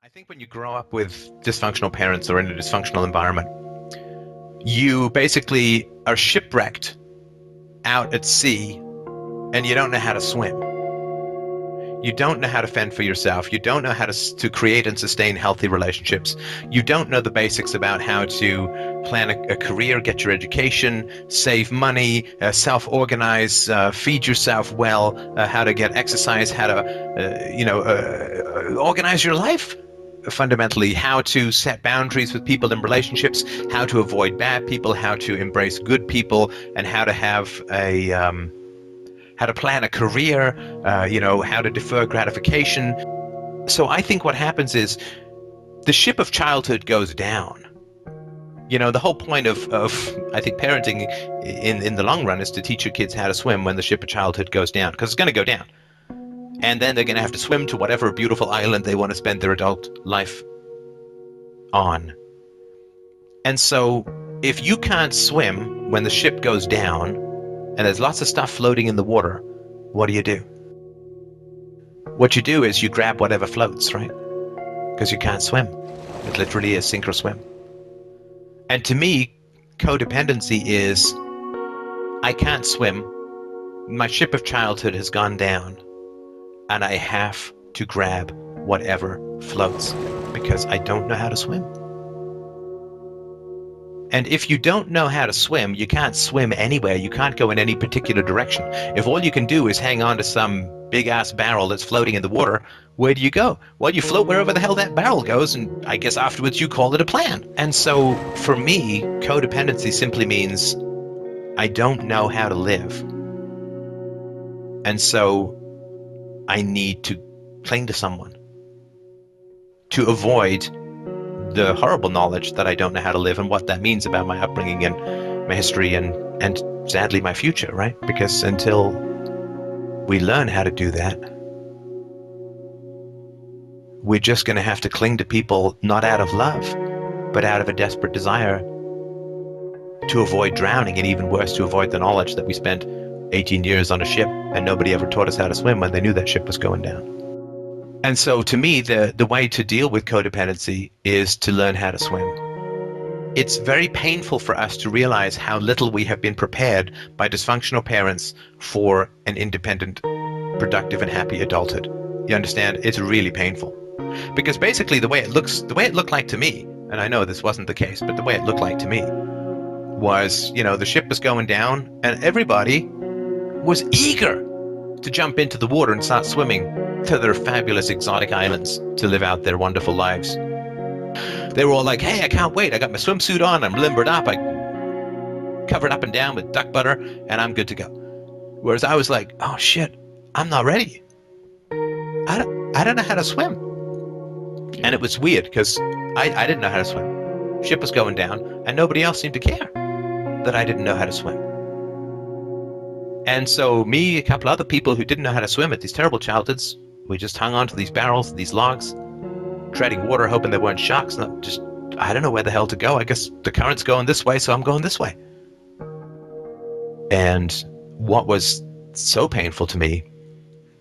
I think when you grow up with dysfunctional parents or in a dysfunctional environment, you basically are shipwrecked out at sea and you don't know how to swim. You don't know how to fend for yourself. You don't know how to create and sustain healthy relationships. You don't know the basics about how to plan a career, get your education, save money, self-organize, feed yourself well, how to get exercise, how to, organize your life. Fundamentally, how to set boundaries with people in relationships, how to avoid bad people, how to embrace good people, and how to have how to plan a career, how to defer gratification. So I think what happens is the ship of childhood goes down. The whole point of I think parenting in the long run is to teach your kids how to swim when the ship of childhood goes down, because it's going to go down. And then they're going to have to swim to whatever beautiful island they want to spend their adult life on. And so if you can't swim when the ship goes down and there's lots of stuff floating in the water, what do? What you do is you grab whatever floats, right? Because you can't swim. It literally is sink or swim. And to me, codependency is, I can't swim. My ship of childhood has gone down. And I have to grab whatever floats because I don't know how to swim. And if you don't know how to swim, you can't swim anywhere. You can't go in any particular direction. If all you can do is hang on to some big-ass barrel that's floating in the water, where do you go? Well, you float wherever the hell that barrel goes, and I guess afterwards you call it a plan. And so for me, codependency simply means I don't know how to live. And so I need to cling to someone to avoid the horrible knowledge that I don't know how to live and what that means about my upbringing and my history and sadly my future, right? Because until we learn how to do that, we're just going to have to cling to people not out of love, but out of a desperate desire to avoid drowning, and even worse, to avoid the knowledge that we spent 18 years on a ship and nobody ever taught us how to swim when they knew that ship was going down. And so to me, the way to deal with codependency is to learn how to swim. It's very painful for us to realize how little we have been prepared by dysfunctional parents for an independent, productive and happy adulthood. You understand? It's really painful. Because basically the way it looked like to me, and I know this wasn't the case, but the way it looked like to me was, the ship was going down and everybody was eager to jump into the water and start swimming to their fabulous exotic islands to live out their wonderful lives. They were all like, hey, I can't wait. I got my swimsuit on. I'm limbered up. I covered up and down with duck butter and I'm good to go. Whereas I was like, oh shit, I'm not ready. I don't know how to swim. And it was weird because I didn't know how to swim. Ship was going down and nobody else seemed to care that I didn't know how to swim. And so me, a couple other people who didn't know how to swim at these terrible childhoods, we just hung on to these barrels, these logs, treading water, hoping there weren't sharks. And I don't know where the hell to go. I guess the current's going this way, so I'm going this way. And what was so painful to me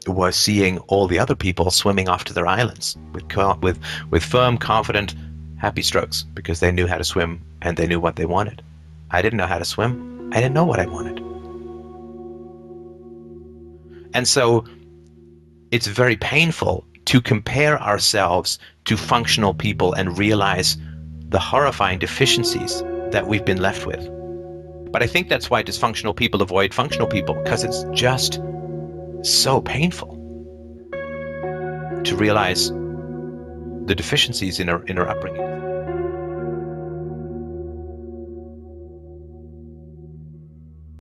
was seeing all the other people swimming off to their islands with firm, confident, happy strokes because they knew how to swim and they knew what they wanted. I didn't know how to swim. I didn't know what I wanted. And so it's very painful to compare ourselves to functional people and realize the horrifying deficiencies that we've been left with. But I think that's why dysfunctional people avoid functional people, because it's just so painful to realize the deficiencies in our upbringing.